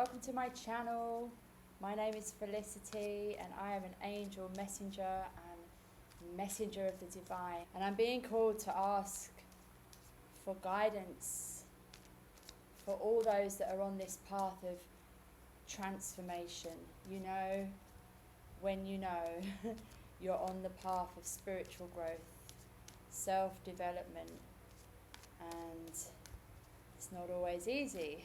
welcome to my channel. My name is Felicity and I am an angel messenger and messenger of the divine. And I'm being called to ask for guidance for all those that are on this path of transformation. You know, when you know you're on the path of spiritual growth, self-development, and it's not always easy.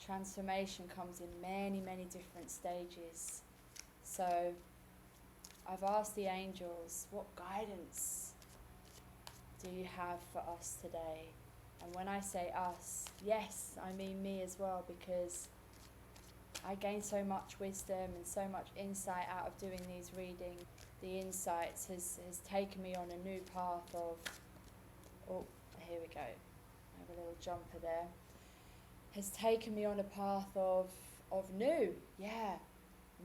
Transformation comes in many, many different stages. So I've asked the angels, what guidance do you have for us today? And when I say us, yes, I mean me as well, because I gain so much wisdom and so much insight out of doing these readings. The insights has taken me on a new path of, oh, here we go. I have a little jumper there. Has taken me on a path of new,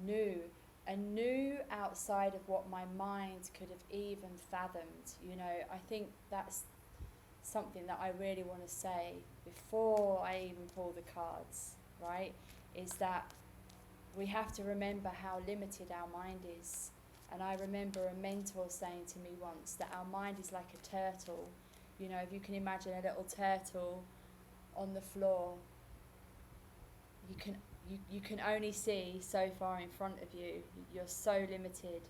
new, and new outside of what my mind could have even fathomed. You know, I think that's something that I really want to say before I even pull the cards, right? Is that we have to remember how limited our mind is. And I remember a mentor saying to me once that our mind is like a turtle. You know, if you can imagine a little turtle on the floor, you can only see so far in front of you. You're so limited.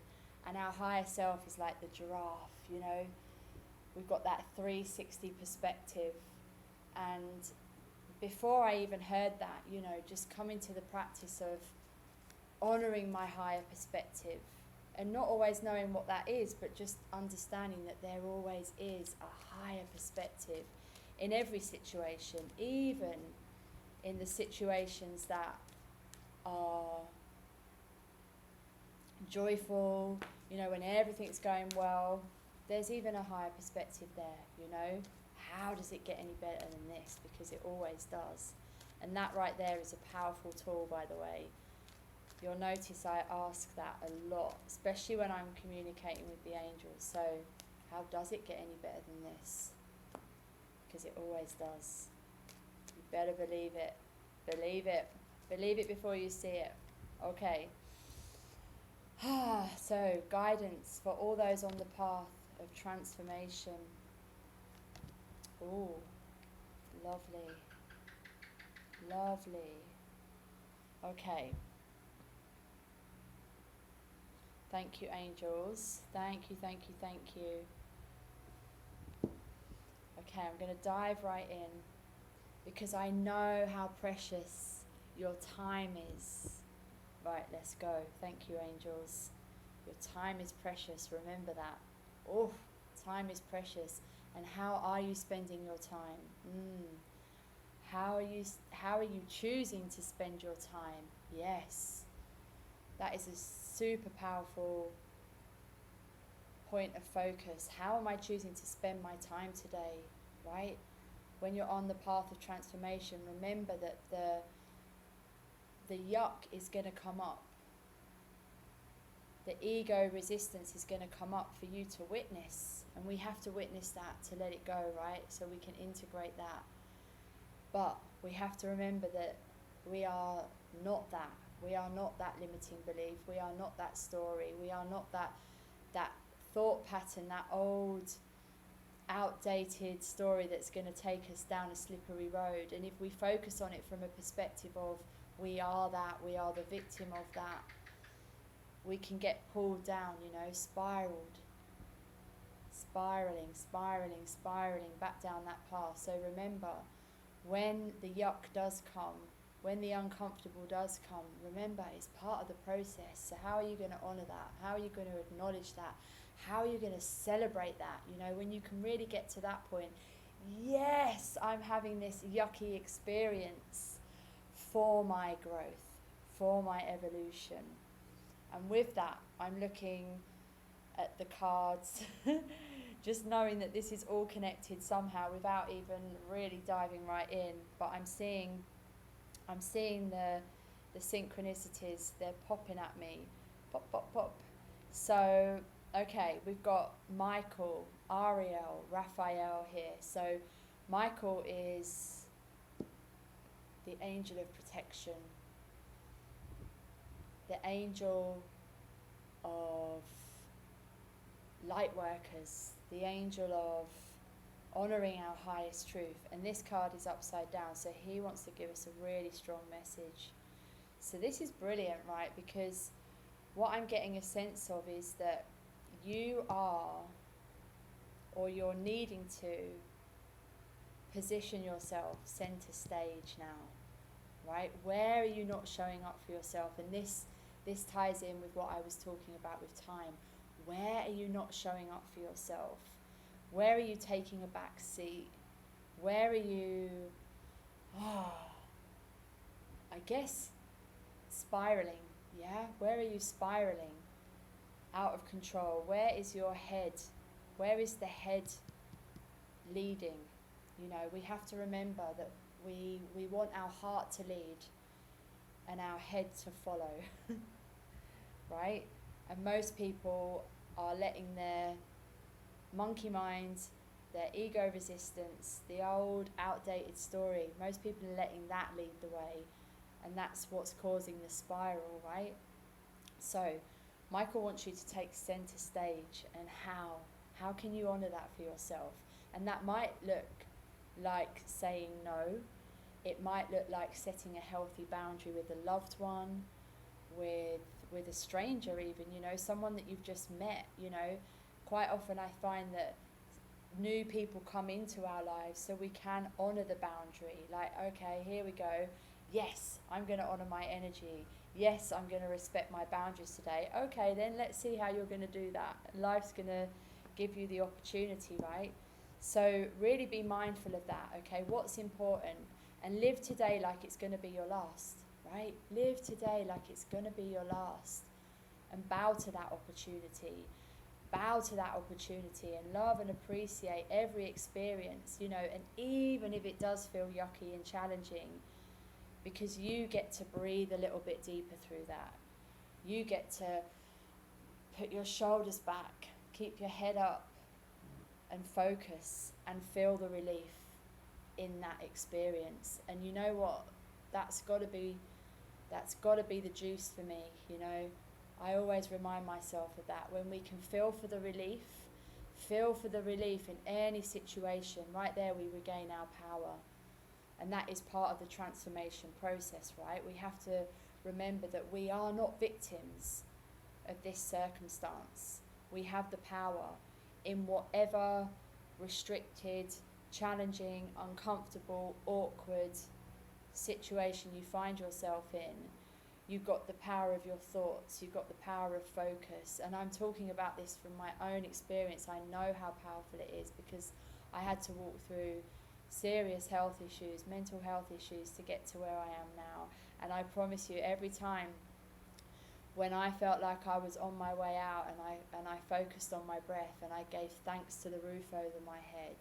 And our higher self is like the giraffe, you know. We've got that 360 perspective. And before I even heard that, you know, just coming to the practice of honouring my higher perspective and not always knowing what that is, but just understanding that there always is a higher perspective in every situation, even in the situations that are joyful, you know, when everything's going well, there's even a higher perspective there, you know. How does it get any better than this? Because it always does. And that right there is a powerful tool, by the way. You'll notice I ask that a lot, especially when I'm communicating with the angels. So, how does it get any better than this? Because it always does. You better believe it. Believe it. Believe it before you see it. Okay. So, guidance for all those on the path of transformation. Oh, lovely. Lovely. Okay. Thank you, angels. Thank you, thank you, thank you. Okay, I'm going to dive right in because I know how precious your time is. Right, let's go. Thank you, angels. Your time is precious. Remember that. Oh, time is precious. And how are you spending your time? How are you choosing to spend your time? Yes. That is a super powerful point of focus. How am I choosing to spend my time today, right? When you're on the path of transformation, remember that the yuck is going to come up. The ego resistance is going to come up for you to witness. And we have to witness that to let it go, right? So we can integrate that. But we have to remember that we are not that. We are not that limiting belief. We are not that story. We are not that thought pattern, that old, outdated story that's going to take us down a slippery road. And if we focus on it from a perspective of we are that, we are the victim of that, we can get pulled down, you know, spiralling back down that path. So remember, when the yuck does come, when the uncomfortable does come, remember, it's part of the process. So how are you going to honour that? How are you going to acknowledge that? How are you going to celebrate that? You know, when you can really get to that point, yes, I'm having this yucky experience for my growth, for my evolution. And with that, I'm looking at the cards, just knowing that this is all connected somehow without even really diving right in. But I'm seeing the synchronicities, they're popping at me. Pop, pop, pop. So, okay, we've got Michael, Ariel, Raphael here. So Michael is the angel of protection, the angel of light workers, the angel of honouring our highest truth. And this card is upside down, so he wants to give us a really strong message. So this is brilliant, right? Because what I'm getting a sense of is that you are, or you're needing to, position yourself center stage now, right? Where are you not showing up for yourself? And this ties in with what I was talking about with time. Where are you not showing up for yourself? Where are you taking a back seat? Where are you, I guess, spiraling, yeah? Where are you spiraling out of control? Where is your head? Where is the head leading? You know, we have to remember that we want our heart to lead and our head to follow, right? And most people are letting their monkey mind, their ego resistance, the old outdated story, most people are letting that lead the way, and that's what's causing the spiral, right? So Michael wants you to take center stage, and how can you honor that for yourself? And that might look like saying no. It might look like setting a healthy boundary with a loved one, with a stranger even, you know, someone that you've just met, you know. Quite often I find that new people come into our lives so we can honor the boundary. Like, okay, here we go. Yes, I'm going to honor my energy. Yes, I'm going to respect my boundaries today. Okay, then let's see how you're going to do that. Life's going to give you the opportunity, right? So really be mindful of that, okay? What's important? And live today like it's going to be your last, right? Live today like it's going to be your last. And bow to that opportunity. Bow to that opportunity and love and appreciate every experience, you know, and even if it does feel yucky and challenging, because you get to breathe a little bit deeper through that. You get to put your shoulders back, keep your head up, and focus and feel the relief in that experience. And you know what? That's got to be the juice for me, you know. I always remind myself of that. When we can feel for the relief in any situation, right there we regain our power. And that is part of the transformation process, right? We have to remember that we are not victims of this circumstance. We have the power in whatever restricted, challenging, uncomfortable, awkward situation you find yourself in. You've got the power of your thoughts, you've got the power of focus. And I'm talking about this from my own experience. I know how powerful it is because I had to walk through serious health issues, mental health issues to get to where I am now. And I promise you, every time when I felt like I was on my way out and I focused on my breath and I gave thanks to the roof over my head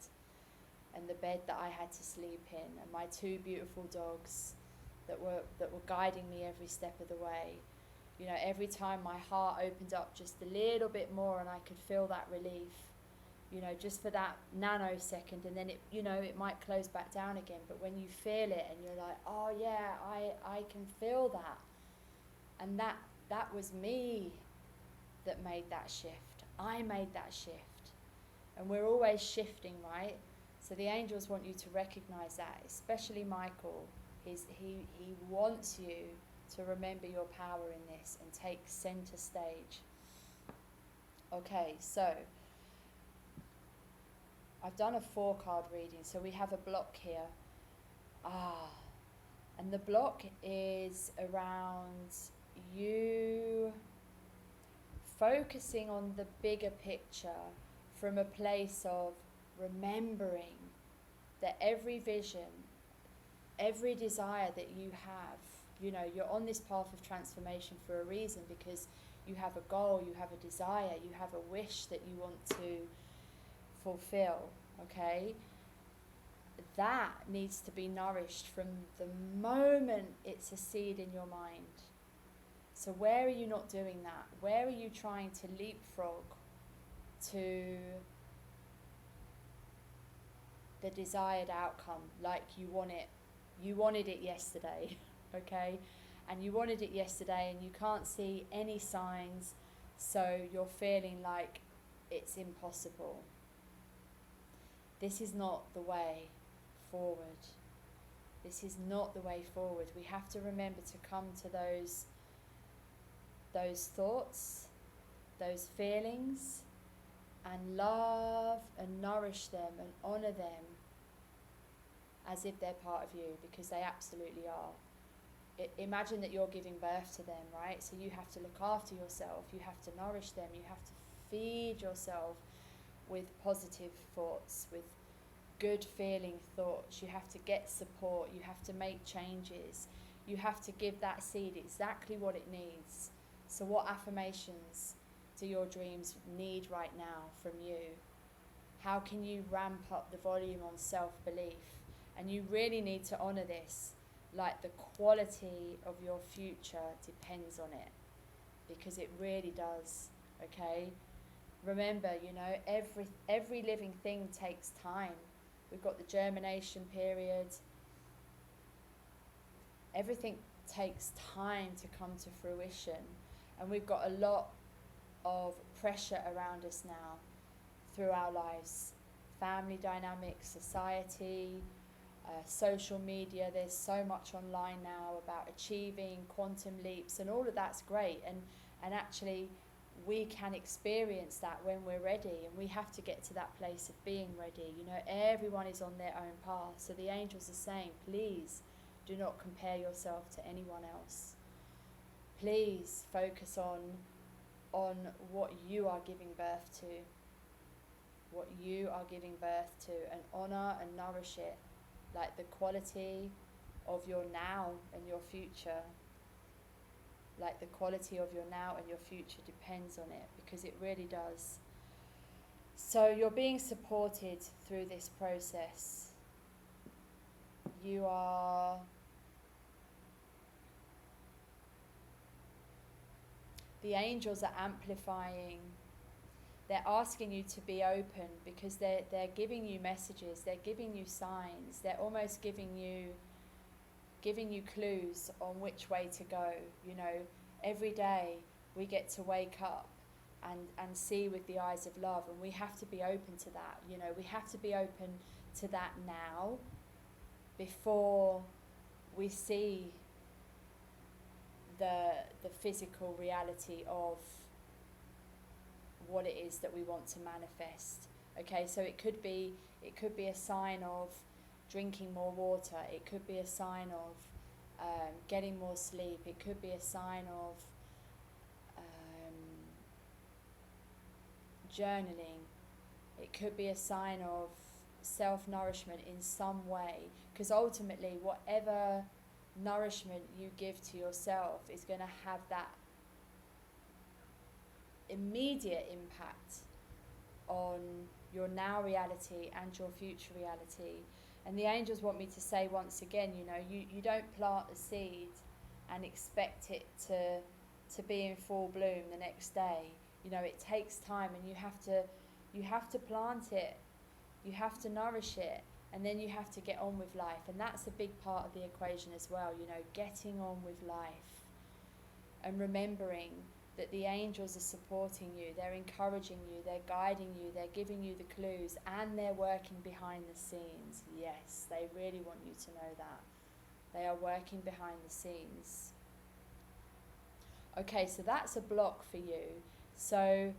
and the bed that I had to sleep in and my two beautiful dogs that were guiding me every step of the way. You know, every time my heart opened up just a little bit more and I could feel that relief, you know, just for that nanosecond, and then it, you know, it might close back down again, but when you feel it and you're like, oh yeah, I can feel that. And that was me that made that shift. I made that shift. And we're always shifting, right? So the angels want you to recognize that, especially Michael. He wants you to remember your power in this and take center stage. Okay, so I've done a 4-card reading, so we have a block here. And the block is around you focusing on the bigger picture from a place of remembering that every vision, every desire that you have, you know, you're on this path of transformation for a reason, because you have a goal, you have a desire, you have a wish that you want to fulfill, okay? That needs to be nourished from the moment it's a seed in your mind. So where are you not doing that? Where are you trying to leapfrog to the desired outcome, like you want it You wanted it yesterday, okay? And you wanted it yesterday and you can't see any signs, so you're feeling like it's impossible. This is not the way forward. This is not the way forward. We have to remember to come to those thoughts, those feelings, and love and nourish them and honour them as if they're part of you, because they absolutely are. Imagine that you're giving birth to them, right? So you have to look after yourself, you have to nourish them, you have to feed yourself with positive thoughts, with good feeling thoughts. You have to get support, you have to make changes, you have to give that seed exactly what it needs. So what affirmations do your dreams need right now from you? How can you ramp up the volume on self-belief? And you really need to honour this, like the quality of your future depends on it, because it really does, okay? Remember, you know, every living thing takes time. We've got the germination period. Everything takes time to come to fruition. And we've got a lot of pressure around us now through our lives. Family dynamics, society, social media. There's so much online now about achieving quantum leaps, and all of that's great. And actually, we can experience that when we're ready, and we have to get to that place of being ready. You know, everyone is on their own path. So the angels are saying, please do not compare yourself to anyone else. Please focus on what you are giving birth to, what you are giving birth to, and honour and nourish it, like the quality of your now and your future. Like the quality of your now and your future depends on it, because it really does. So you're being supported through this process. You are the angels are amplifying. They're asking you to be open, because they're giving you messages, they're giving you signs, they're almost giving you clues on which way to go. You know, every day we get to wake up and see with the eyes of love, and we have to be open to that. You know, we have to be open to that now, before we see the physical reality of what it is that we want to manifest. Okay, so it could be a sign of drinking more water, it could be a sign of getting more sleep, it could be a sign of journaling, it could be a sign of self-nourishment in some way, because ultimately whatever nourishment you give to yourself is going to have that immediate impact on your now reality and your future reality. And the angels want me to say once again, you know, you don't plant a seed and expect it to be in full bloom the next day. You know, it takes time, and you have to plant it, you have to nourish it, and then you have to get on with life. And that's a big part of the equation as well, you know, getting on with life and remembering that the angels are supporting you, they're encouraging you, they're guiding you, they're giving you the clues, and they're working behind the scenes. Yes, they really want you to know that. They are working behind the scenes. Okay, so that's a block for you. So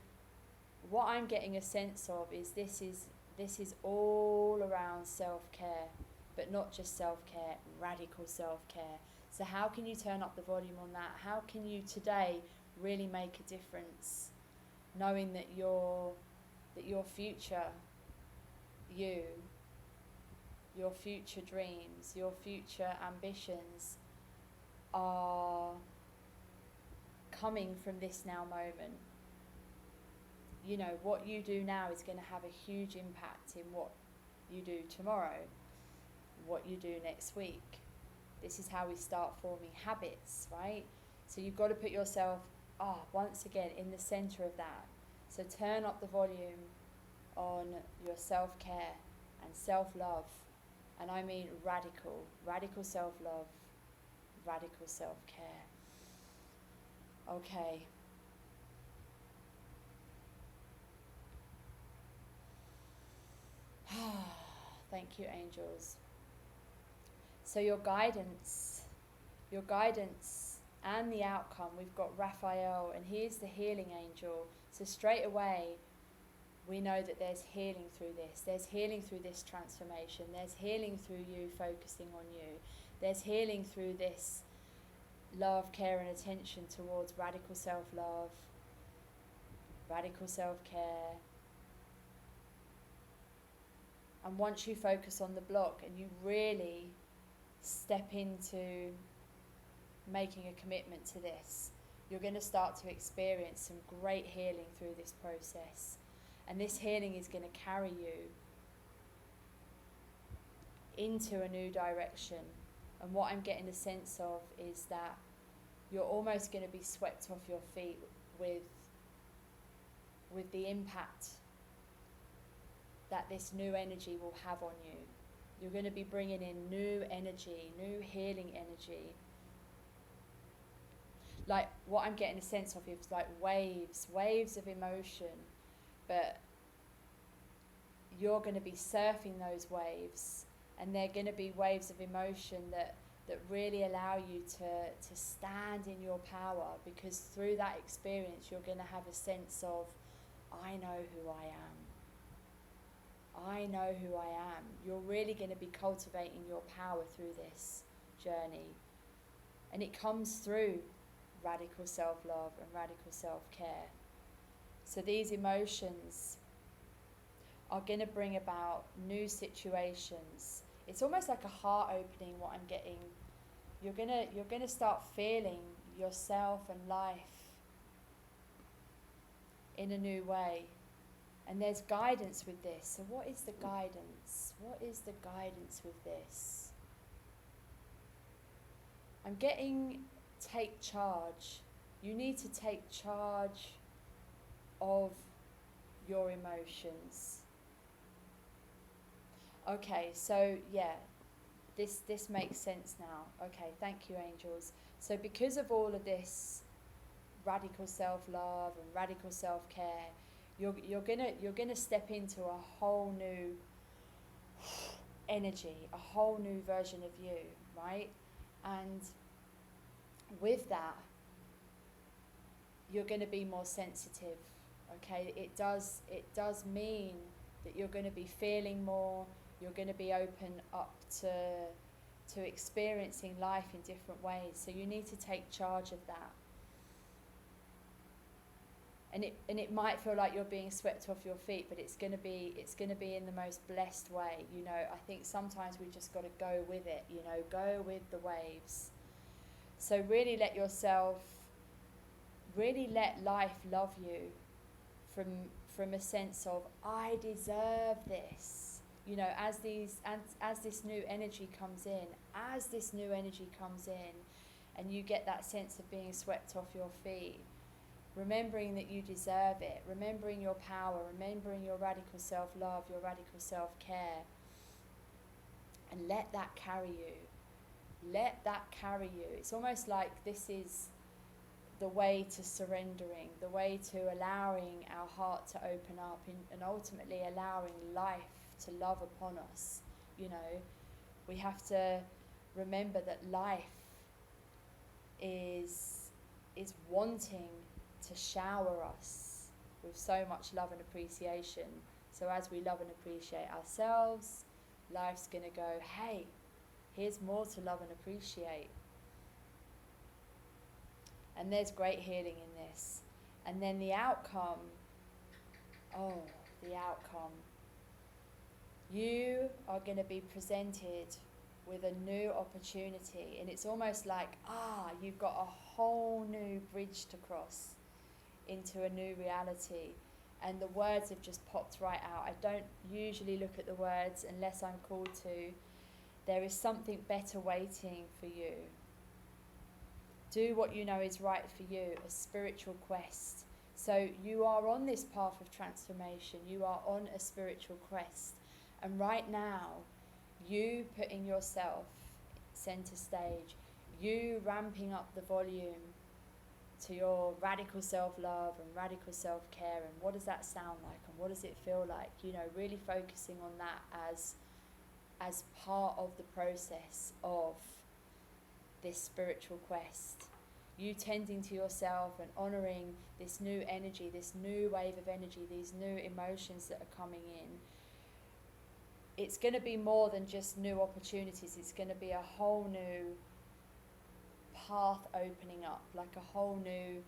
what I'm getting a sense of is this is all around self-care, but not just self-care, radical self-care. So how can you turn up the volume on that? How can you today really make a difference, knowing that your future you, your future dreams, your future ambitions are coming from this now moment. You know, what you do now is going to have a huge impact in what you do tomorrow, what you do next week. This is how we start forming habits, right? So you've got to put yourself, once again, in the center of that. So turn up the volume on your self-care and self-love, And I mean radical, radical self-love, radical self-care. Okay. Thank you, angels. So your guidance and the outcome, we've got Raphael, and he is the healing angel. So straight away, we know that there's healing through this. There's healing through this transformation. There's healing through you focusing on you. There's healing through this love, care, and attention towards radical self-love, radical self-care. And once you focus on the block and you really step into making a commitment to this, you're going to start to experience some great healing through this process. And this healing is going to carry you into a new direction. And what I'm getting a sense of is that you're almost going to be swept off your feet with the impact that this new energy will have on you. You're going to be bringing in new energy, new healing energy. Like what I'm getting a sense of is like waves of emotion, but you're going to be surfing those waves, and they're going to be waves of emotion that really allow you to stand in your power, because through that experience you're going to have a sense of, I know who I am. I know who I am. You're really going to be cultivating your power through this journey. And it comes through radical self-love and radical self-care. So these emotions are going to bring about new situations. It's almost like a heart opening, what I'm getting. You're going to start feeling yourself and life in a new way. And there's guidance with this. So what is the guidance? What is the guidance with this? I'm getting take charge. You need to take charge of your emotions. Okay, so yeah, this makes sense now. Okay, thank you, angels. So because of all of this radical self-love and radical self-care, you're gonna step into a whole new energy, a whole new version of you, right? And with that, you're going to be more sensitive. Okay, it does mean that you're going to be feeling more. You're going to be open up to experiencing life in different ways. So you need to take charge of that. And it might feel like you're being swept off your feet, but it's going to be in the most blessed way. You know, I think sometimes we just got to go with it. You know, go with the waves. So really let life love you from a sense of, I deserve this. You know, as this new energy comes in, and you get that sense of being swept off your feet, remembering that you deserve it, remembering your power, remembering your radical self-love, your radical self-care, and let that carry you. Let that carry you. It's almost like this is the way to surrendering, the way to allowing our heart to open up and ultimately allowing life to love upon us. You know, we have to remember that life is wanting to shower us with so much love and appreciation. So as we love and appreciate ourselves, life's going to go, hey, here's more to love and appreciate. And there's great healing in this. And then the outcome, the outcome. You are going to be presented with a new opportunity. And it's almost like, you've got a whole new bridge to cross into a new reality. And the words have just popped right out. I don't usually look at the words unless I'm called to. There is something better waiting for you. Do what you know is right for you, a spiritual quest. So you are on this path of transformation. You are on a spiritual quest. And right now, you putting yourself center stage, you ramping up the volume to your radical self-love and radical self-care, and what does that sound like and what does it feel like, you know, really focusing on that as part of the process of this spiritual quest. You tending to yourself and honouring this new energy, this new wave of energy, these new emotions that are coming in. It's going to be more than just new opportunities. It's going to be a whole new path opening up, like a whole new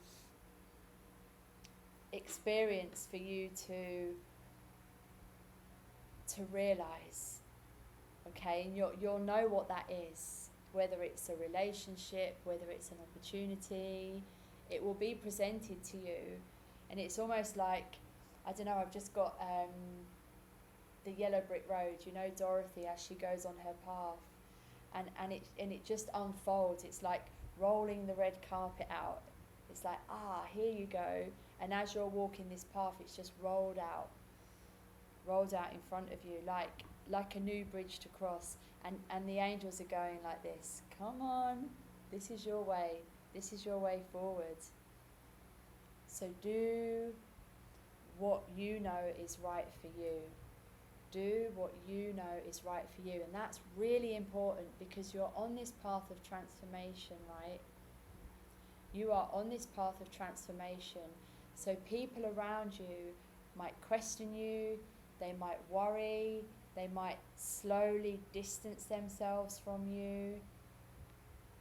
experience for you to realise. Okay, and you'll know what that is. Whether it's a relationship, whether it's an opportunity, it will be presented to you. And it's almost like, I don't know, I've just got the yellow brick road, you know, Dorothy, as she goes on her path. And it just unfolds. It's like rolling the red carpet out. It's like, here you go. And as you're walking this path, it's just rolled out in front of you, like a new bridge to cross. And the angels are going like this, come on, this is your way forward. So do what you know is right for you. Do what you know is right for you. And that's really important, because you're on this path of transformation, right? You are on this path of transformation. So people around you might question you, they might worry, they might slowly distance themselves from you,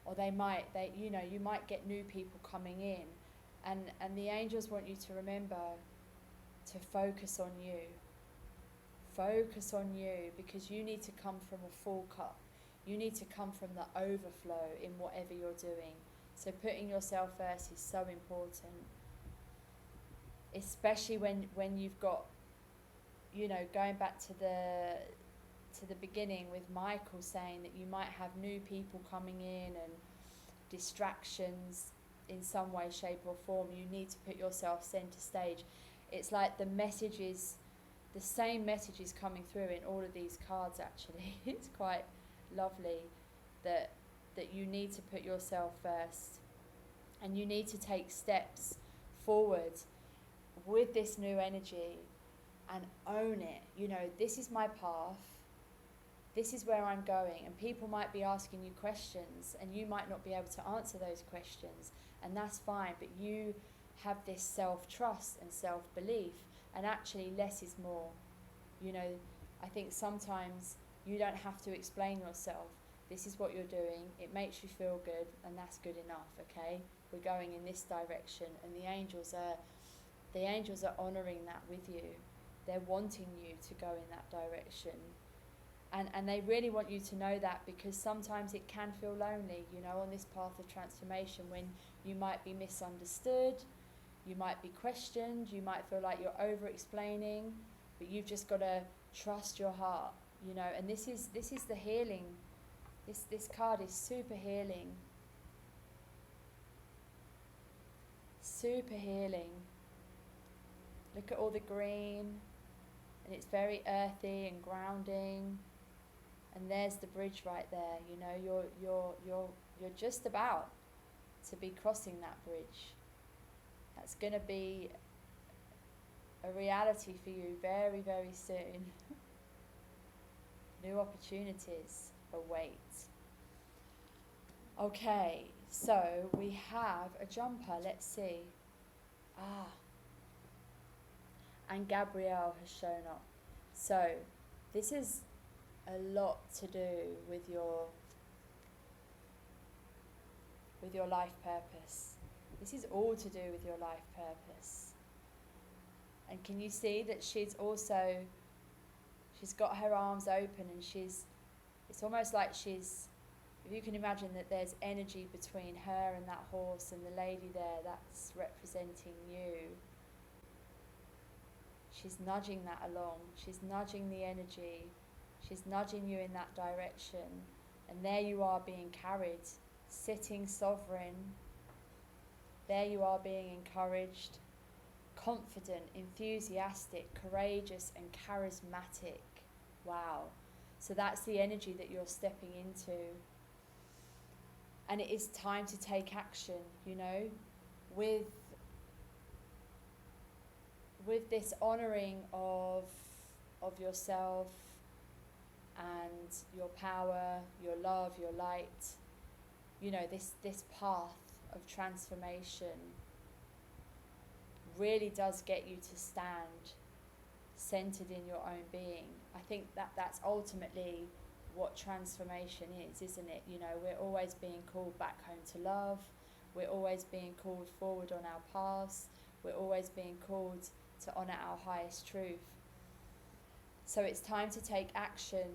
or you might get new people coming in, and the angels want you to remember to focus on you. Focus on you, because you need to come from a full cup. You need to come from the overflow in whatever you're doing. So putting yourself first is so important, especially when you've got, you know, going back to the beginning with Michael saying that you might have new people coming in and distractions in some way, shape or form. You need to put yourself center stage. It's like the same message is coming through in all of these cards, actually. It's quite lovely that you need to put yourself first, and you need to take steps forward with this new energy and own it. You know, this is my path, this is where I'm going, and people might be asking you questions and you might not be able to answer those questions, and that's fine, but you have this self-trust and self-belief, and actually less is more. You know, I think sometimes you don't have to explain yourself. This is what you're doing, it makes you feel good, and that's good enough, okay? We're going in this direction, and the angels are honouring that with you. They're wanting you to go in that direction. And they really want you to know that, because sometimes it can feel lonely, you know, on this path of transformation, when you might be misunderstood, you might be questioned, you might feel like you're over-explaining, but you've just got to trust your heart, you know. And this is the healing. This card is super healing. Super healing. Look at all the green, and it's very earthy and grounding. And there's the bridge right there. You know, you're just about to be crossing that bridge. That's going to be a reality for you very, very soon. New opportunities await. Okay, so we have a jumper. Let's see. And Gabrielle has shown up. So this is a lot to do with your life purpose. This is all to do with your life purpose. And can you see that she's got her arms open, and it's almost like if you can imagine that there's energy between her and that horse and the lady there, that's representing you. She's nudging that along. She's nudging the energy. She's nudging you in that direction. And there you are being carried, sitting sovereign. There you are being encouraged, confident, enthusiastic, courageous and charismatic. Wow. So that's the energy that you're stepping into. And it is time to take action, you know, with this honouring of yourself and your power, your love, your light, you know, this path of transformation really does get you to stand centered in your own being. I think that's ultimately what transformation is, isn't it? You know, we're always being called back home to love. We're always being called forward on our paths. We're always being called to honour our highest truth. So it's time to take action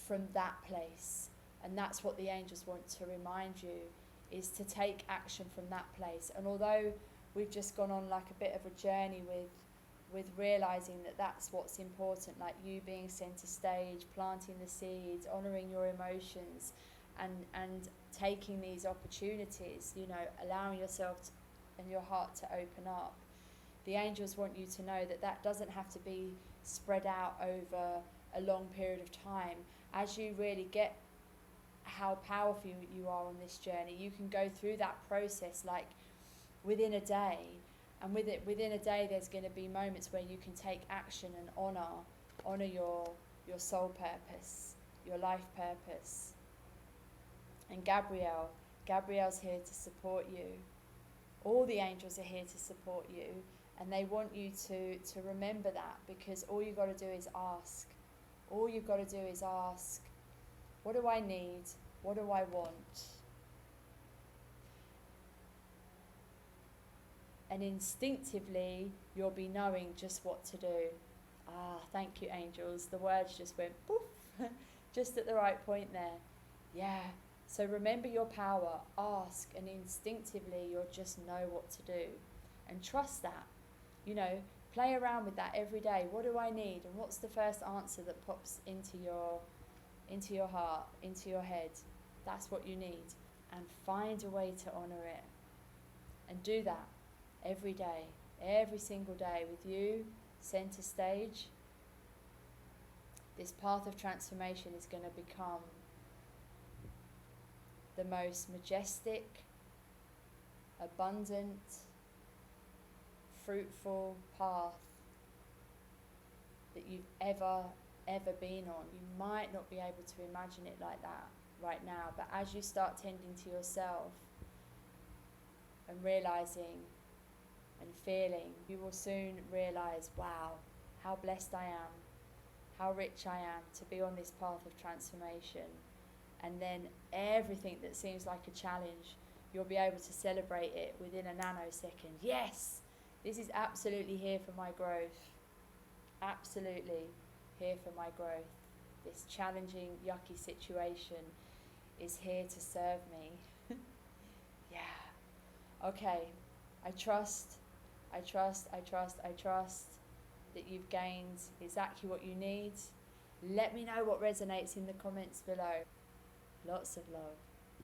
from that place. And that's what the angels want to remind you, is to take action from that place. And although we've just gone on like a bit of a journey with realising that that's what's important, like you being centre stage, planting the seeds, honouring your emotions, and taking these opportunities, you know, allowing yourself and your heart to open up. The angels want you to know that that doesn't have to be spread out over a long period of time. As you really get how powerful you are on this journey, you can go through that process like within a day. And within a day, there's going to be moments where you can take action and honour your soul purpose, your life purpose. And Gabrielle's here to support you. All the angels are here to support you, and they want you to remember that, because all you've got to do is ask. All you've got to do is ask, what do I need? What do I want? And instinctively, you'll be knowing just what to do. Ah, thank you, angels. The words just went poof, just at the right point there. Yeah. So remember your power, ask, and instinctively you'll just know what to do. And trust that. You know, play around with that every day. What do I need? And what's the first answer that pops into your heart, into your head? That's what you need. And find a way to honour it. And do that every day, every single day, with you centre stage. This path of transformation is going to become the most majestic, abundant, fruitful path that you've ever been on. You might not be able to imagine it like that right now, but as you start tending to yourself and realising and feeling, you will soon realise, wow, how blessed I am, how rich I am to be on this path of transformation. And then everything that seems like a challenge, you'll be able to celebrate it within a nanosecond. Yes, this is absolutely here for my growth. Absolutely here for my growth. This challenging, yucky situation is here to serve me. Yeah. Okay. I trust that you've gained exactly what you need. Let me know what resonates in the comments below. Lots of love.